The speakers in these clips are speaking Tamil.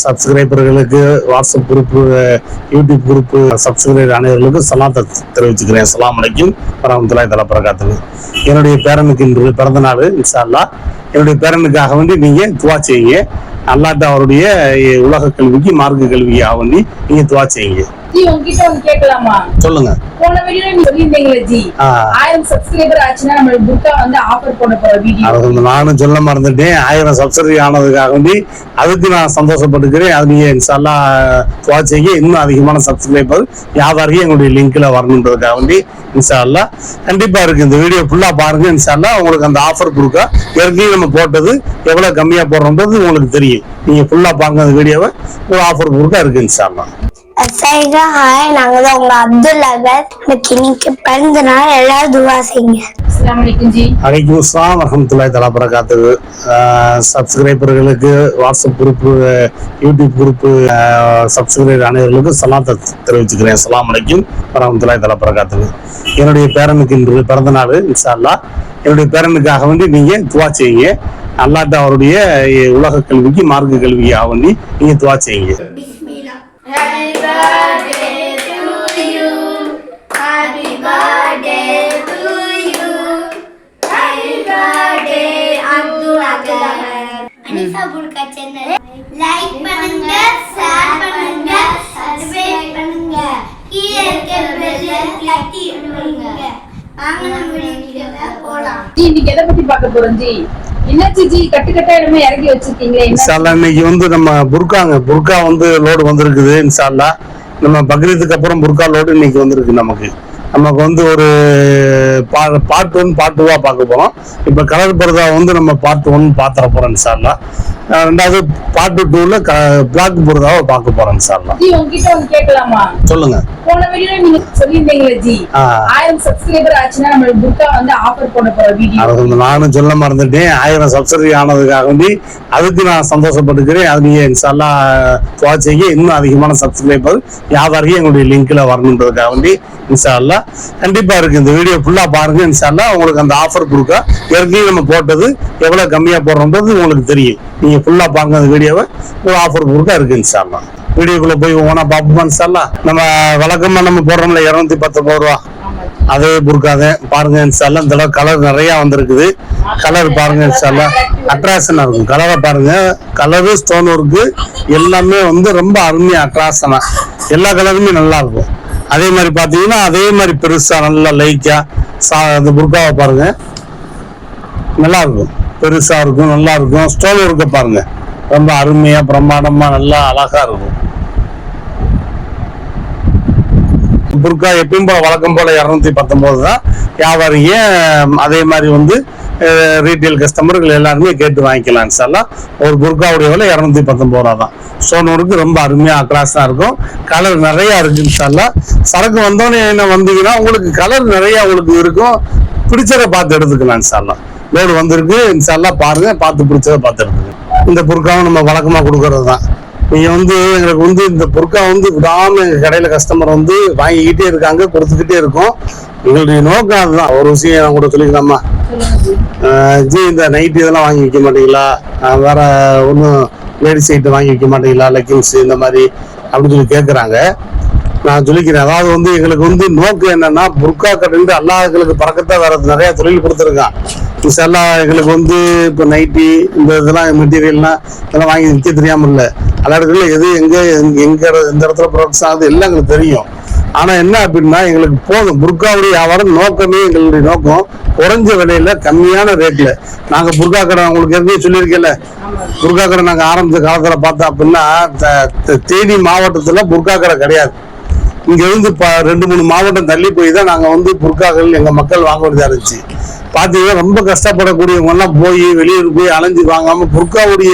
சப்ஸ்கிரைபர்களுக்கு WhatsApp group, YouTube group subscriber அனைவர்களுக்கும் சலாத்தை தெரிவிச்சுக்கிறேன். அஸ்ஸலாமு அலைக்கும் வரஹ்மத்துல்லாஹி தஆலா பரகாத்துஹு. என்னுடைய பேரனுக்கு இன்று பிறந்த நாள். இன்ஷா அல்லாஹ் என்னுடைய பேரனுக்காக வேண்டி நீங்க துவா செய்யுங்க. அல்லாஹ் அவருடைய உலக கல்விக்கு மார்க்க கல்விக்காக வேண்டி நீங்க துவா செய்யுங்க. உங்ககிட்ட ஒன்னு கேட்கலாமா? சொல்லுங்க. போன வீடியோல நீங்க சொல்லிருந்தீங்களே ஜி, 1000 சப்ஸ்கிரைபர் ஆச்சுன்னா நம்ம புர்கா வந்து ஆஃபர் பண்ண போற வீடியோ. அது நானும் சொல்ல மறந்துட்டேன். 1000 சப்ஸ்கிரைபர் ஆனதுக்காக வேண்டி அதுக்கு நான் சந்தோஷப்பட்டுக்கிறேன். அது நீங்க இன்ஷா அல்லாஹ் துவா செய்யுங்க. இன்னும் அதிகமான சப்ஸ்கிரைபர் வியாபாரிக்கு எங்களுடைய லிங்க்ல வரணுன்றதுக்காக வேண்டி இன்ஷா அல்லாஹ் கண்டிப்பா இருக்கு. இந்த வீடியோ ஃபுல்லா பாருங்க. இன்ஷா அல்லாஹ் உங்களுக்கு அந்த ஆஃபர் புர்கா ஏற்கனவே நம்ம போட்டது எவ்வளவு கம்மியா போடுறோம்ன்றது உங்களுக்கு தெரியும். நீங்க ஃபுல்லா பாருங்க அந்த வீடியோவை. ஒரு ஆஃபர் புர்கா இருக்கு இன்ஷா அல்லாஹ். ஹாய், நாங்க தான் உங்க அப்துல் அகத். இன்னைக்கு பிறந்த நாள், எல்லாரும் துவா செய்யுங்க. அஸ்ஸலாமு அலைக்கும் ஜி. அலைக்கும் அஸ்ஸலாம் வரஹ்மத்துல்லாஹி தஆலா பரகாத்துஹு. சப்ஸ்கிரைபர்களுக்கு WhatsApp group, YouTube group subscriber அனைவர்களுக்கும் சலாத்தை தெரிவிச்சுக்கிறேன். அஸ்ஸலாமு அலைக்கும் வரஹ்மத்துல்லாஹி தஆலா பரகாத்துஹு. என்னுடைய பேரனுக்கு இன்று பிறந்த நாள். இன்ஷா அல்லாஹ் என்னுடைய பேரனுக்காக வேண்டி நீங்க துவா செய்யுங்க. அல்லாஹ் அவருடைய உலக கல்விக்கு மார்க்க கல்விக்காக வேண்டி நீங்க துவா செய்யுங்க. Happy birthday to you. Happy birthday to you. Happy birthday Abdul Agar. Anisa burqa channel like பண்ணுங்க, ஷேர் பண்ணுங்க, சப்ஸ்கிரைப் பண்ணுங்க. கீழ இருக்க பெல் தட்டி விடுங்க. வாங்க நம்ம வீடியோக்குள்ள போலாம். ஜி, இன்னைக்கு எதை பத்தி பார்க்க போறோம் ஜி? என்னாச்சு ஜி, கட்டுக்கட்டா என்னமோ இறக்கி வச்சிருக்கீங்களே? இன்ஷா அல்லாஹ் இன்னைக்கு வந்து நம்ம புர்கா வந்து லோடு வந்திருக்குது. இன்ஷா அல்லாஹ் நம்ம பக்ரீத்துக்கு அப்புறம் புர்கா லோடு இன்னைக்கு வந்திருக்கு. நமக்கு வந்து ஒரு பார்ட் 1 பார்ட் 2 பார்க்க போறோம். இப்ப கலர் பர்தா வந்து நம்ம பார்ட் 1 பாத்திர போறோம் இன்ஷா அல்லாஹ். ரெண்டாவது பார்ட் 2ல பிளாக் பர்தாவை பார்க்க போறோம் இன்ஷா அல்லாஹ். ஜி, உங்ககிட்ட ஒன்னு கேட்கலாமா? சொல்லுங்க. போன வீடியோல நீங்க சொல்லிருந்தீங்களே ஜி, 1000 சப்ஸ்கிரைபர் ஆச்சுன்னா நம்ம புர்கா வந்து ஆஃபர் பண்ண போற வீடியோ. அது நானும் சொல்ல மறந்துட்டேன். 1000 சப்ஸ்கிரைபர் ஆனதுக்காக வேண்டி அதுக்கு நான் சந்தோஷப்பட்டுக்கிறேன். அது நீங்க இன்ஷா அல்லாஹ் துவா செய்யுங்க. இன்னும் அதிகமான சப்ஸ்கிரைபர் வியாபாரிக்கு எங்களுடைய லிங்க்ல வரணுன்றதுக்காக வேண்டி இன்ஷா அல்லாஹ் கண்டிப்பா இருக்கு. இந்த வீடியோ ஃபுல்லா பாருங்க. இன்ஷா அல்லாஹ் உங்களுக்கு அந்த ஆஃபர் புர்கா ஏற்கனவே நம்ம போட்டது எவ்வளவு கம்மியா போடுறோம்ன்றது உங்களுக்கு தெரியும். நீங்க ஃபுல்லா பாருங்க அந்த வீடியோவை. ஒரு ஆஃபர் புர்கா இருக்கு இன்ஷா அல்லாஹ். வீடியோக்குள்ள போய் ஓனா பாப்போமா இன்ஷா அல்லாஹ். நம்ம வழக்கமா நம்ம போடுறோம்ல 219 ரூபா, அதே புர்காதே பாருங்க இன்ஷா அல்லாஹ். இந்த கலர் நிறைய வந்திருக்குது. கலர் பாருங்க இன்ஷா அல்லாஹ் அட்ராக்ஷனா இருக்கும். கலரை பாருங்க. கலரு, ஸ்டோன் ஒர்க்கு எல்லாமே வந்து ரொம்ப அருமையா அட்ராக்ஷனா, எல்லா கலருமே நல்லா இருக்கும். அதே மாதிரி பாத்தீங்கன்னா அதே மாதிரி பெருசா நல்லா லைக்கா அந்த புர்காவை பாருங்க, நல்லா இருக்கும். பெருசா இருக்கும், நல்லா இருக்கும். ஸ்டோன் ஒர்க்க பாருங்க, ரொம்ப அருமையா பிரம்மாண்டமா நல்லா அழகா இருக்கும். புர்கா எப்பயும் போல வழக்கம் போல 219 தான். வியாபாரிங்க அதே மாதிரி வந்து ரீட்டைல் கஸ்டமர்கள் எல்லாருமே கேட்டு வாங்கிக்கலாம் இன்ஷா அல்லாஹ். ஒரு புர்காவுடைய விலை 219 ரூபா தான். ஸ்டோன் ஒர்க்கு ரொம்ப அருமையா அட்ராக்ஷனா இருக்கும். கலர் நிறைய இருக்கு இன்ஷா அல்லாஹ். சரக்கு வந்தோடனே என்ன வந்தீங்கன்னா உங்களுக்கு கலர் நிறைய உங்களுக்கு இருக்கும். பிடிச்சதை பார்த்து எடுத்துக்கலாம் இன்ஷா அல்லாஹ். லோடு வந்திருக்கு இன்ஷா அல்லாஹ். பாருங்க, பார்த்து பிடிச்சதை பார்த்து எடுத்துக்கலாம். இந்த புர்காவும் நம்ம வழக்கமா கொடுக்கறது தான். நீங்க வந்து எங்களுக்கு வந்து இந்த புர்கா வந்து விடாம எங்க கடையில கஸ்டமர் வந்து வாங்கிக்கிட்டே இருக்காங்க, கொடுத்துக்கிட்டே இருக்கோம். எங்களுடைய நோக்கம் அதுதான். ஒரு விஷயம் நான் கூட சொல்லிக்கலாமா ஜி, இந்த நைட் இதெல்லாம் வாங்கி வைக்க மாட்டீங்களா? வேற ஒன்றும் லேடிஸ் ஐட்டம் வாங்கி வைக்க மாட்டீங்களா? லெக்கிங்ஸ் இந்த மாதிரி அப்படின்னு சொல்லி கேட்குறாங்க. நான் சொல்லிக்கிறேன். அதாவது வந்து எங்களுக்கு வந்து நோக்கம் என்னன்னா, புர்கா கட்டு அல்லாஹ்களுக்கு பறக்கத்தான் வேற நிறைய தொழில் கொடுத்துருக்கான். இன்ஷால்லா எங்களுக்கு வந்து இப்போ நைட்டி இந்த இதெல்லாம் மெட்டீரியல்லாம் இதெல்லாம் வாங்கி விற்க தெரியாமல் இல்லை. எல்லா இடத்துல எது எந்த இடத்துல ப்ரொடக்ஷன் ஆகுது எல்லாம் எங்களுக்கு தெரியும். ஆனா என்ன அப்படின்னா, எங்களுக்கு போதும் புர்காவுடைய வியாபாரம் நோக்கமே. எங்களுடைய நோக்கம் குறைஞ்ச விலையில கம்மியான ரேட்ல நாங்க புர்கா கடை, உங்களுக்கு ஏற்கனவே சொல்லியிருக்கேன்ல, புர்கா கடை நாங்க ஆரம்பிச்ச காலத்துல பார்த்தோம் அப்படின்னா தேனி மாவட்டத்துல புர்கா கடை கிடையாது. இங்க இருந்து 2-3 மாவட்டம் தள்ளி போய் தான் நாங்க வந்து புர்காக்கள் எங்க மக்கள் வாங்க வேண்டியதா இருந்துச்சு. பாத்தீங்கன்னா ரொம்ப கஷ்டப்படக்கூடியவங்க எல்லாம் போய் வெளியூர் போய் அலைஞ்சு வாங்காம புர்காவுடைய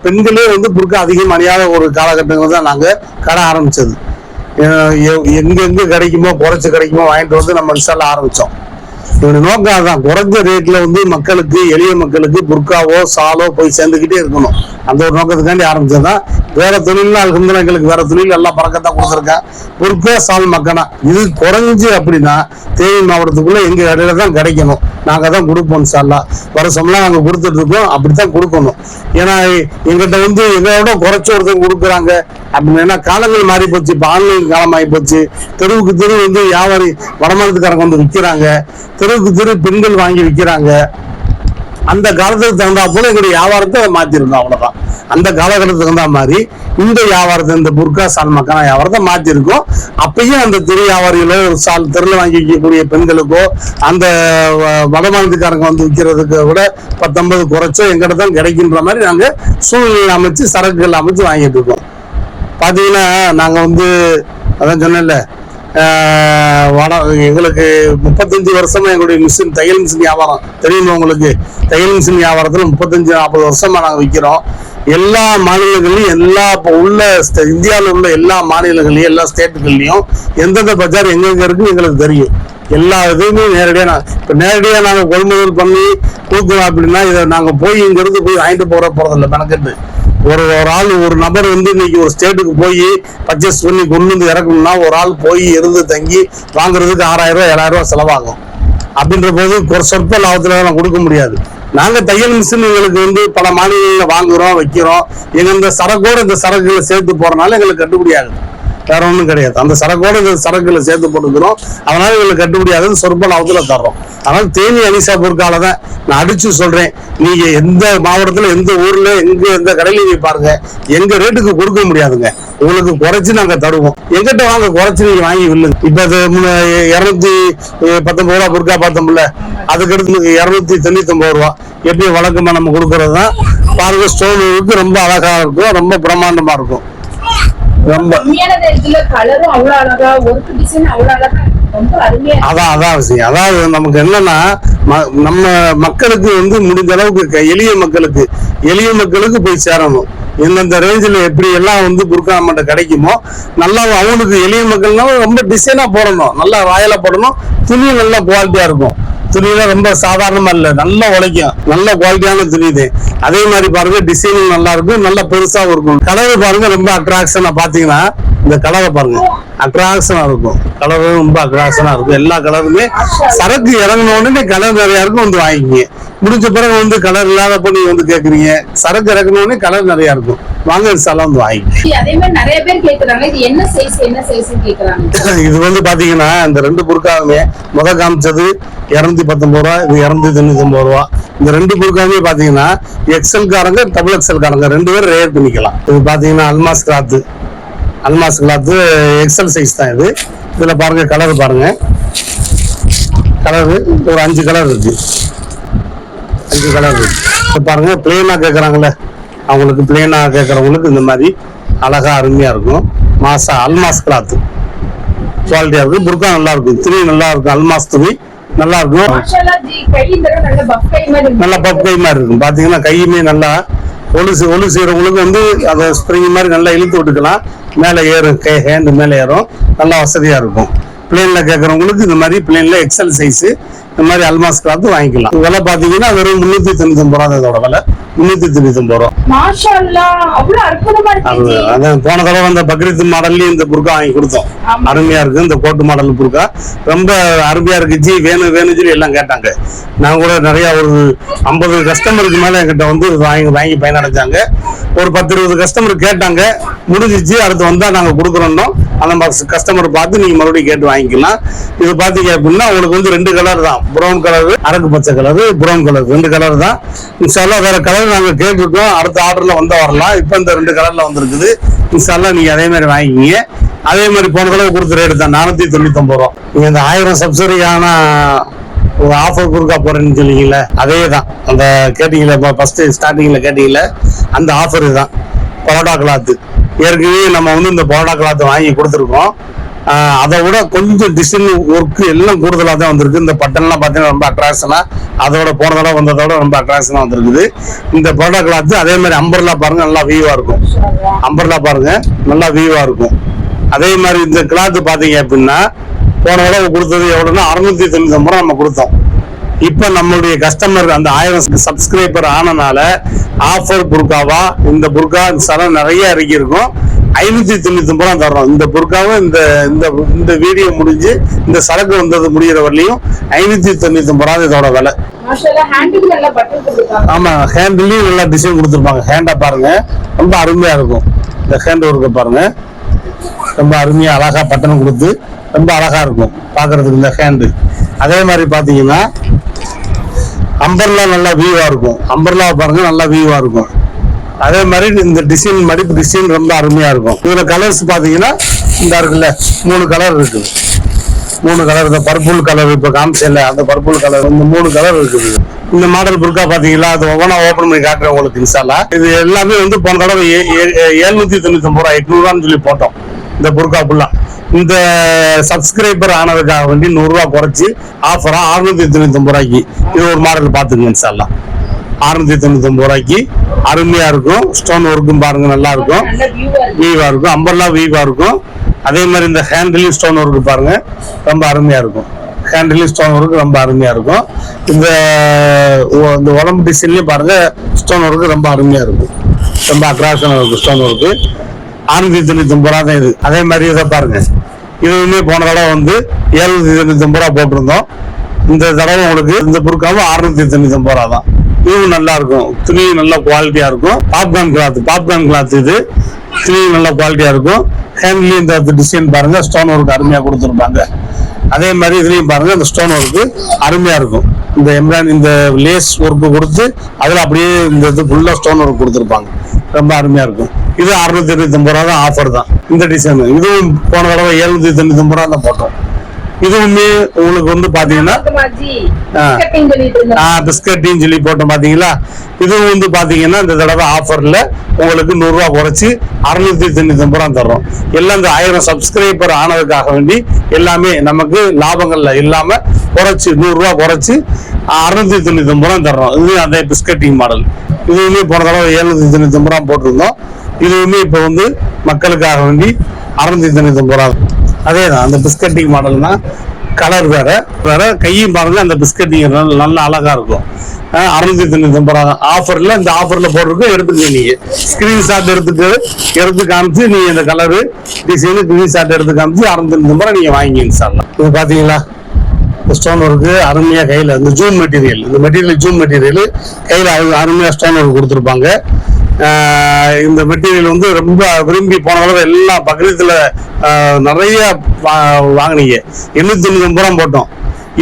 பெண்களே வந்து புர்கா அதிகம் அணியாத ஒரு காலகட்டங்கள் தான் நாங்க கடை ஆரம்பிச்சது. எங்க கிடைக்குமோ குறைச்சு கிடைக்குமோ வாங்கிட்டு வந்து நம்ம இன்ஸ்டால ஆரம்பிச்சோம். என்னுடைய நோக்கம் அதுதான். குறைஞ்ச ரேட்ல வந்து மக்களுக்கு, எளிய மக்களுக்கு புர்காவோ சாலோ போய் சேர்ந்துக்கிட்டே இருக்கணும். அந்த ஒரு நோக்கத்துக்காண்டி ஆரம்பிச்சதுதான். வேற தொழில்லாம் இருக்குதுன்னா எங்களுக்கு வேற தொழில் எல்லாம் பறக்கத்தான் கொடுத்துருக்கேன். புர்கா சால் மக்கனா இது குறைஞ்சு அப்படின்னா தேனி மாவட்டத்துக்குள்ள எங்க இடையில தான் கிடைக்கணும். நாங்க தான் கொடுப்போம் சார்லா, வருஷம்லாம் நாங்க கொடுத்துட்டு இருக்கோம். அப்படித்தான் கொடுக்கணும். ஏன்னா எங்கிட்ட வந்து எங்களோட குறைச்சி ஒருத்தர் கொடுக்குறாங்க அப்படின்னா காலங்கள் மாறி போச்சு. இப்ப ஆன்லைன் காலம் ஆகி போச்சு. தெருவுக்கு தெரு வந்து வியாபாரி வடமாநிலத்துக்காரங்க வந்து விற்கிறாங்க, தெருவுக்கு தெரு பெண்கள் வாங்கி விற்கிறாங்க. அந்த காலத்துக்கு தகுந்தா போல எங்களுடைய வியாபாரத்தை மாத்திருந்தோம், அவ்வளவுதான். அந்த காலகட்டத்துக்கு தகுந்த மாதிரி இந்த வியாபாரத்தை, இந்த புர்கா சால் மக்கான வியாபாரத்தை மாத்திருக்கோம். அப்பயும் அந்த தெரு வியாபாரிகளோ சால் தெருல வாங்கி விற்கக்கூடிய பெண்களுக்கோ அந்த வடமாநிலத்துக்காரங்க வந்து விற்கிறதுக்கு கூட 19 குறைச்சோ எங்கிட்ட தான் கிடைக்கின்ற மாதிரி நாங்க சூழ்நிலை அமைச்சு சரக்குகள் அமைச்சு வாங்கிட்டு இருக்கோம். பாத்தீங்கன்னா நாங்க வந்து அதான் சொன்னேன்ல, எங்களுக்கு 35 வருஷமா எங்களுடைய மிஷின், தையல் மிஷின் வியாபாரம் தெரியுமா உங்களுக்கு? தையல் மிஷின் வியாபாரத்துல 35-40 வருஷமா நாங்க விற்கிறோம். எல்லா மாநிலங்களையும், எல்லா உள்ள இந்தியாவில் உள்ள எல்லா மாநிலங்களையும், எல்லா ஸ்டேட்டுகள்லயும் எந்தெந்த பஜார் எங்கெங்க இருக்கு எங்களுக்கு தெரியும். எல்லா இதுவுமே நேரடியா நாங்க கொள்முதல் பண்ணி கொடுக்குறோம். அப்படின்னா இதை நாங்க போய் இங்க இருந்து போய் வாங்கிட்டு போறதில்லை மெனக்கெட்டு. ஒரு ஆள், ஒரு நபர் வந்து இன்னைக்கு ஒரு ஸ்டேட்டுக்கு போய் பர்ச்சேஸ் பண்ணி கொண்டு வந்து இறக்கணும்னா ஒரு ஆள் போய் இருந்து தங்கி வாங்குறதுக்கு 6000 ரூபாய் 7000 ரூபாய் செலவாகும். அப்படின்ற போது ஒரு சொற்ப லாபத்துல நான் கொடுக்க முடியாது. நாங்க தையல் மிஷின் எங்களுக்கு வந்து பல மாநிலங்களில் வாங்குறோம், வைக்கிறோம். எங்க இந்த சரக்கோட இந்த சரக்குகளை சேர்த்து போறதுனால எங்களுக்கு கட்டுப்படி ஆகுது. வேற ஒன்றும் கிடையாது. அந்த சரக்கோட இந்த சரக்குகளை சேர்த்து போட்டுக்கிறோம். அதனால எங்களுக்கு கட்டுப்படி ஆகுது, சொற்ப லாபத்துல தர்றோம். அதனால தேனி அனிஷா பொருட்கால தான் நான் அடிச்சு சொல்றேன். நீங்க எந்த மாவட்டத்துல, எந்த ஊர்ல, எந்த கடையில போய் பாருங்க, எங்க ரேட்டுக்கு கொடுக்க முடியாதுங்க. உங்களுக்கு குறைச்சு நாங்க தருவோம். எங்கிட்ட வாங்க, குறைச்சு நீங்க வாங்கி வில்லுங்க. இப்ப அது 219 ரூபா பொருட்கா பார்த்தோம்ல, அதுக்கடுத்து 299 ரூபா. எப்படி வழக்கமா நம்ம கொடுக்கறது தான். பாருங்க, ஸ்டோனுக்கு ரொம்ப அழகா இருக்கும், ரொம்ப பிரம்மாண்டமா இருக்கும். ரொம்ப கலரும் அவ்வளவு அழகா, ஒர்க் டிசைன் அவ்வளவு அழகா, ரொம்ப அருமையா. அதான் விஷயம். அதாவது நமக்கு என்னன்னா, நம்ம மக்களுக்கு வந்து முடிஞ்ச அளவுக்கு எளிய மக்களுக்கு போய் சேரணும். எந்தெந்த ரேஞ்சில் எப்படி எல்லாம் வந்து புர்கா நம்மகிட்ட கிடைக்குமோ நல்லா அவனுக்கு எளிய மக்கள்னா ரொம்ப டிசைனா போடணும், நல்லா ராயலா போடணும். துணி நல்லா குவாலிட்டியா இருக்கும். துணியெல்லாம் ரொம்ப சாதாரணமா இல்ல, நல்லா உழைக்கும், நல்ல குவாலிட்டியான துணி இது. அதே மாதிரி பாருங்க, டிசைனிங் நல்லா இருக்கும், நல்லா பெருசாவும் இருக்கும். கலர் பாருங்க, ரொம்ப அட்ராக்ஷனா பாத்தீங்கன்னா இந்த கலரை பாருங்க, அட்ராக்ஷனா இருக்கும். கலர் ரொம்ப அட்ராக்ஷனா இருக்கும். எல்லா கலருமே சரக்கு இறங்கின உடனே கலர் நிறைய இருக்கும், வந்து வாங்கிக்கிங்க. முடிஞ்ச பிறகு வந்து கலர் இல்லாதப்ப நீங்க வந்து கேக்குறீங்க, சரக்கு இறங்கின உடனே கலர் நிறைய இருக்கும், வாங்க சாலம் வந்து வாங்கிக்கிங்க. அதே மாதிரி நிறைய பேர் கேக்குறாங்க, இது என்ன சைஸ் கேக்குறாங்க. இது வந்து பாத்தீங்கன்னா இந்த 2 புர்காவுமே முத காமிச்சது 219 ரூபா, இது 299 ரூபா. இந்த 2 புர்காவுமே பாத்தீங்கன்னா எக்ஸல் காரங்க, டபுள் எக்ஸல் காரங்க 2 பேரும் ரேட் பண்ணிக்கலாம். இது பாத்தீங்கன்னா அல்மாஸ் கிளாத்து எக்ஸல் சைஸ் தான் இது. இதுல பாருங்க, கலர் பாருங்க, கலர் ஒரு 5 கலர் இருக்கு. 5 கலர் இருக்கு பாருங்க. பிளேனா கேக்குறாங்கல்ல, அவங்களுக்கு பிளேனா கேட்கறவங்களுக்கு இந்த மாதிரி அழகா அருமையா இருக்கும். அல்மாஸ் கிளாத் குவாலிட்டியா இருக்கு. புர்கா நல்லா இருக்கும், துணி நல்லா இருக்கும், அல்மாஸ் துணி நல்லா இருக்கும். நல்லா பப் கை மாதிரி இருக்கும். பாத்தீங்கன்னா கையுமே நல்லா ஒழு செய்யறவங்களுக்கு வந்து அதை ஸ்ப்ரிங் மாதிரி நல்லா இழுத்து விட்டுக்கலாம். மேல ஏறும், ஹேண்ட் மேல ஏறும், நல்லா வசதியா இருக்கும். பிளேன்ல கேட்கறவங்களுக்கு இந்த மாதிரி பிளேன்ல எக்ஸல் சைஸ் இந்த மாதிரி அல்மாஸ் கிளாத் வாங்கிக்கலாம். விலை பாத்தீங்கன்னா வெறும் 399 ரூபா. இதோட விலை 399 ரூபா. அதான் போன தடவை அந்த பக்ரீத் மாடல்லயும் இந்த புர்கா வாங்கி கொடுத்தோம். அருமையா இருக்கு இந்த கோட்டு மாடல் புர்கா, ரொம்ப அருமையா இருக்கு. ஜி வேணும் சொல்லி எல்லாம் கேட்டாங்க. நான் கூட நிறைய ஒரு 50 கஸ்டமருக்கு மேல என்கிட்ட வந்து வாங்கி பயனடைஞ்சாங்க. ஒரு 10-20 கஸ்டமர் கேட்டாங்க, முடிஞ்சிச்சு. அடுத்து வந்தா நாங்க கொடுக்குறோம். அந்த கஸ்டமர் பார்த்து நீங்க மறுபடியும் கேட்டு வாங்கிக்கலாம். இது பாத்தீங்க அப்படின்னா உங்களுக்கு வந்து 2 கலர் தான், ப்ரௌன் கலர், அரக்கு பச்சை கலர், ப்ரௌன் கலர், 2 கலர் தான். இன்ஷால்லா வேற கலர் நாங்க கேட்டுருக்கோம், அடுத்த ஆர்டர்ல வந்தா வரலாம். இப்ப இந்த 2 கலர்ல வந்திருக்குது. இன்ஷால்லா நீங்க அதே மாதிரி வாங்கிக்கிங்க. அதே மாதிரி போன தடவை கொடுத்த ரேட்டு தான் 499 ரூபா. நீங்க இந்த 1000 சப்சிடியான ஒரு ஆஃபர் புர்கா போறேன்னு சொன்னீங்கல்ல, அதே தான். அந்த கேட்டீங்கல்ல, ஃபர்ஸ்ட் ஸ்டார்டிங்ல கேட்டீங்கல்ல, அந்த ஆஃபர் தான். பரோட்டா கிளாத் ஏற்கனவே நம்ம வந்து இந்த பரோட்டா கிளாத் வாங்கி கொடுத்துருக்கோம். அதை விட கொஞ்சம் டிசைன் ஒர்க்கு எல்லாம் கூடுதலாக தான் வந்திருக்கு. இந்த பட்டன்லாம் பார்த்தீங்கன்னா ரொம்ப அட்ராக்ஷனா, அதோட போன தடவை வந்ததோட ரொம்ப அட்ராக்ஷனா வந்திருக்குது. இந்த பரோட்டா கிளாத் அதே மாதிரி அம்பர்லா பாருங்க, நல்லா வியூவா இருக்கும். அம்பர்லா பாருங்க, நல்லா வியூவா இருக்கும். அதே மாதிரி இந்த கிளாத் பாத்தீங்க அப்படின்னா போன தடவை கொடுத்தது எவ்வளவுன்னா 699 ரூபா நம்ம கொடுத்தோம். இப்ப நம்மளுடைய கஸ்டமர் அந்த 1000 சப்ஸ்கிரைபர் ஆனனால ஆஃபர் புர்காவா. இந்த புர்கா சலம் நிறைய இறக்கி இருக்கும். 599 ரூபா தர்றோம். இந்த புர்காவும் இந்த வீடியோ முடிஞ்சு இந்த சரக்கு வந்தது முடிகிற வரலையும் 599 ரூபா இதோட விலை. ஆமா, ஹேண்டிலையும் நல்லா டிசைன் கொடுத்துருப்பாங்க. ஹேண்டா பாருங்க, ரொம்ப அருமையா இருக்கும். இந்த ஹேண்ட் ஒர்க்க பாருங்க, ரொம்ப அருமையா அழகா பட்டனம் கொடுத்து ரொம்ப அழகா இருக்கும் பாக்குறதுக்கு இந்த ஹேண்டு. அதே மாதிரி பாத்தீங்கன்னா அம்பர்லா நல்லா வியூவா இருக்கும். அம்பர்லா பாருங்க, நல்லா வியூவா இருக்கும். அதே மாதிரி இந்த டிசைன் மடிப்பு டிசைன் ரொம்ப அருமையா இருக்கும். இதுல கலர்ஸ் பாத்தீங்கன்னா இந்த இருக்குல்ல 3 கலர் இருக்குது. 3 கலர், இந்த பர்பிள் கலர் இப்ப காமிச்சல அந்த பர்பிள் கலர், இந்த 3 கலர் இருக்குது. இந்த மாடல் புர்கா பாத்தீங்களா, அது ஒவ்வொன்றா ஓபன் பண்ணி காட்டுறேன் உங்களுக்கு இன்ஷால்லா. இது எல்லாமே போன தடவை 799 ரூபா 800 ரூபான்னு சொல்லி போட்டோம் இந்த புர்கா ஃபுல்லா. இந்த சப்ஸ்கிரைபர் ஆனதுக்காக வேண்டி 100 ரூபா குறைச்சி ஆஃபரா 699 ரூபாய்க்கு இது ஒரு மாடல் பாத்துங்க இன்ஷால்லா. 699 ரூபாய்க்கு அருமையா இருக்கும். ஸ்டோன் ஒர்க்கும் பாருங்க நல்லா இருக்கும், வீவா இருக்கும். அம்பர்லா வீவா இருக்கும். அதே மாதிரி இந்த ஹேண்டிலையும் ஸ்டோன் ஒர்க் பாருங்க, ரொம்ப அருமையா இருக்கும். ஹேண்டிலையும் ஸ்டோன் ஒர்க் ரொம்ப அருமையா இருக்கும். இந்த உடம்பு டிசைன்லயும் பாருங்க ஸ்டோன் ஒர்க் ரொம்ப அருமையா இருக்கும். ரொம்ப அட்ராக்ஷனா இருக்கும் ஸ்டோன் ஒர்க். 699 ரூபா தான் இது. அதே மாதிரி இதை பாருங்க, இதுவுமே போன தடவை 799 ரூபா போட்டிருந்தோம். இந்த தடவை உங்களுக்கு இந்த புர்காவும் 699 ரூபா தான். இதுவும் நல்லா இருக்கும். துணி நல்ல குவாலிட்டியா இருக்கும். பாப்கார்ன் கிளாத் இது. துணி நல்ல குவாலிட்டியா இருக்கும். ஹேண்ட்லயும் இந்த டிசைன் பாருங்க, ஸ்டோன் ஒர்க் அருமையா கொடுத்துருப்பாங்க. அதே மாதிரி இதுலயும் பாருங்க, இந்த ஸ்டோன் ஒர்க் அருமையா இருக்கும். இந்த இந்த லேஸ் ஒர்க் கொடுத்து அதுல அப்படியே இந்த இது ஃபுல்லா ஸ்டோன் ஒர்க் கொடுத்துருப்பாங்க. ரொம்ப அருமையா இருக்கும். இது 699 ரூபா தான் ஆஃபர் தான் இந்த டிசைன். இதுவும் போன தடவை 799 ரூபா தான் போட்டோம். இதுவுமே உங்களுக்கு பாத்தீங்கன்னா பிஸ்கட்டின்னு சொல்லி போட்டோம் பாத்தீங்களா. இது பாத்தீங்கன்னா இந்த தடவை ஆஃபர்ல உங்களுக்கு 100 ரூபா குறைச்சி 699 ரூபா தர்றோம். எல்லாம் இந்த 1000 சப்ஸ்கிரைபர் ஆனதுக்காக வேண்டி எல்லாமே நமக்கு லாபங்கள்ல இல்லாம குறைச்சி 100 ரூபா குறைச்சி 699 ரூபா தர்றோம். இது அதே பிஸ்கட்டிங் மாடல். இதுவுமே போன தடவை 799 ரூபா போட்டிருந்தோம். இதுவுமே இப்ப மக்களுக்காக வேண்டி 699 ரூபா. அதேதான் அந்த பிஸ்கட்டிங் மாடல்னா கலர் வேற கையும் பாருங்க. அந்த பிஸ்கட்டிங் நல்ல அழகா இருக்கும். 699 ரூபா ஆஃபர்ல. இந்த ஆஃபர்ல போட்டிருக்கு, எடுத்துக்க. நீங்க ஸ்கிரீன்ஷாட் எடுத்து காமிச்சு நீங்க இந்த கலரு டிசைனு ஸ்கிரீன்ஷாட் எடுத்து காமிச்சு 699 ரூபா நீங்க வாங்கி இன்ஷால்லா. இது பாத்தீங்களா, ஸ்டோன் ஒர்க்கு அருமையா கையில இந்த ஜூன் மெட்டீரியல், இந்த மெட்டீரியல் ஜூன் மெட்டீரியல் கையில அருமையா ஸ்டோன் ஒர்க் கொடுத்துருப்பாங்க. இந்த மெட்டீரியல் ரொம்ப விரும்பி போன தடவை எல்லா பக்கத்துல நிறைய வாங்கினீங்க. 899 ரூபா போட்டோம்.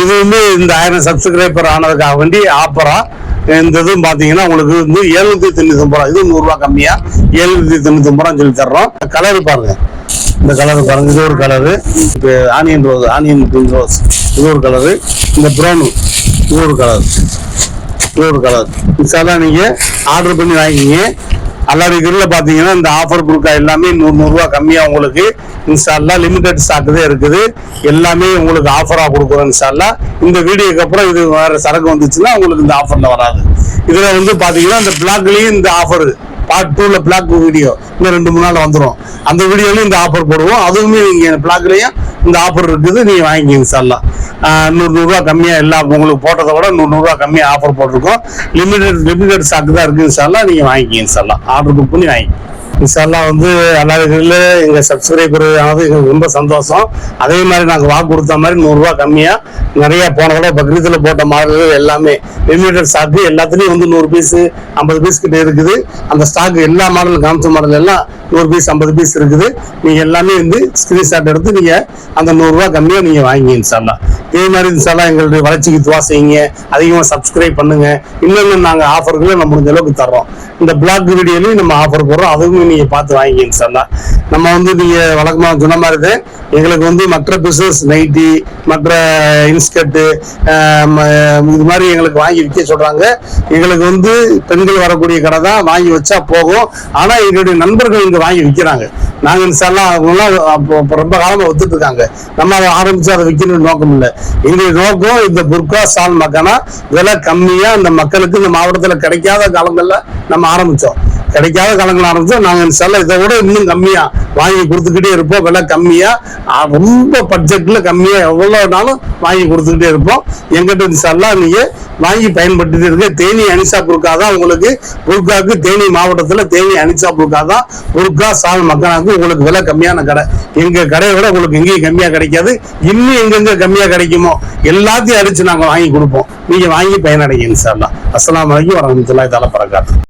இதுவுமே இந்த 1000 சப்ஸ்கிரைபர் ஆனதுக்காக வேண்டி ஆஃபரா இந்த இதுவும் பாத்தீங்கன்னா உங்களுக்கு 799 ரூபா. இது 100 ரூபா கம்மியா 799 ரூபா சொல்லி தர்றோம். கலர் பாருங்க, இந்த கலர் பாருங்க. இது ஒரு கலரு, ஆனியன் பிங்க் ரோஸ் இது ஒரு கலரு. இந்த ப்ரௌன் இது ஒரு கலர். இதெல்லாம் நீங்க ஆர்டர் பண்ணி வாங்கிங்க. அல்லாரில பாத்தீங்கன்னா இந்த ஆஃபர் புர்கா எல்லாமே 100 ரூபா கம்மியா உங்களுக்கு இன்ஷால்லா. லிமிடெட் ஸ்டாக் தான் இருக்குது. எல்லாமே உங்களுக்கு ஆஃபரா கொடுக்குறோம் இன்ஷால்லா. இந்த வீடியோக்கு அப்புறம் இது வேற சரக்கு வந்துச்சுன்னா உங்களுக்கு இந்த ஆஃபர்ல வராது. இதுல பாத்தீங்கன்னா இந்த பிளாக்லயும் இந்த ஆஃபர் பார்ட் 2ல பிளாக் வீடியோ இன்னும் 2-3 நாள் வந்துடும். அந்த வீடியோலயும் இந்த ஆஃபர் போடுவோம். அதுவுமே நீங்க பிளாக்லயும் இந்த ஆஃபர் இருக்குது, நீங்க வாங்கி இன்ஷால்லா. 100 ரூபா கம்மியா எல்லாம் உங்களுக்கு போட்டதை விட 100 ரூபா கம்மியா ஆஃபர் போட்டிருக்கோம். லிமிடெட் ஸ்டாக் தான் இருக்கு இன்ஷால்லா. நீங்க வாங்கி இன்ஷால்லா ஆர்டர் புக் பண்ணி வாங்கி இன்ஷால்லா. எல்லாருக்குள்ள எங்க சப்ஸ்கிரைபர் ஆனது எங்களுக்கு ரொம்ப சந்தோஷம். அதே மாதிரி நாங்க வாக்கு கொடுத்த மாதிரி 100 ரூபா கம்மியா நிறைய போன கூட பக்ரீத்ல போட்ட மாடல்கள் எல்லாமே லிமிடெட் ஸ்டாக். எல்லாத்துலயும் 100 பீஸ் 50 பீஸ் கிட்ட இருக்குது. அந்த ஸ்டாக் எல்லா மாடல் காமிச்ச மாடல் எல்லாம் 100 பீஸ் 50 பீஸ் இருக்குது. நீங்க எல்லாமே ஸ்கிரீன்ஷாட் எடுத்து நீங்க அந்த 100 ரூபா கம்மியா நீங்க வாங்கி இன்ஷால்லா. இதே மாதிரி இன்ஷால்லா எங்களுடைய வளர்ச்சிக்கு துவா செய்யுங்க. அதிகமா சப்ஸ்கிரைப் பண்ணுங்க. இன்னும் நாங்க ஆஃபர்களை நம்ம முடிஞ்ச அளவுக்கு தர்றோம். இந்த பிளாக் வீடியோலையும் நம்ம ஆஃபர் போடுறோம். அதுவும் நீங்க பார்த்து வாங்கி இன்ஷால்லா. நம்ம நீங்க வழக்கமா சொன்ன மாதிரி எங்களுக்கு மற்ற பிசினஸ் நைட்டி மற்ற இன்ஸ்கர்ட் இது மாதிரி எங்களுக்கு வாங்கி விற்க சொல்றாங்க. எங்களுக்கு பெண்கள் வரக்கூடிய கடை தான் வாங்கி வச்சா போகும். ஆனா எங்களுடைய நண்பர்கள் இங்க வாங்கி விற்கிறாங்க. நாங்க இன்ஷால்லா ரொம்ப காலமா ஒத்துட்டு இருக்காங்க. நம்ம அதை ஆரம்பிச்சு அதை விற்கணும்னு நோக்கம் இல்லை. எங்களுடைய நோக்கம் இந்த புர்கா சால் மக்கானா விலை கம்மியா இந்த மக்களுக்கு இந்த மாவட்டத்துல கிடைக்காத காலங்கள்ல நம்ம ஆரம்பிச்சோம். கிடைக்காத காலங்கள் ஆரம்பிச்சோம். நாங்க இன்ஷால்லா இதை விட இன்னும் கம்மியா வாங்கி கொடுத்துக்கிட்டே இருப்போம். விலை கம்மியா, ரொம்ப பட்ஜெட்ல கம்மியா எவ்வளவுனாலும் வாங்கி கொடுத்துக்கிட்டே இருப்போம். எங்கிட்ட இன்ஷால்லா நீங்க வாங்கி பயன்படுத்திட்டு இருக்க. தேனி அனிசா புர்கா தான் உங்களுக்கு, புர்காக்கு தேனி மாவட்டத்துல தேனி அனிசா புர்கா தான் புர்கா சால் மக்கானாக்கு உங்களுக்கு விலை கம்மியான கடை. எங்க கடையை விட உங்களுக்கு எங்கேயும் கம்மியா கிடைக்காது. இன்னும் எங்கெங்க கம்மியா கிடைக்குமோ எல்லாத்தையும் அடிச்சு நாங்க வாங்கி கொடுப்போம். நீங்க வாங்கி பயனடைங்க இன்ஷால்லா. அஸ்ஸலாமு அலைக்கும் வரஹ்மத்துல்லாஹி தஆலா பரகாத்துஹு.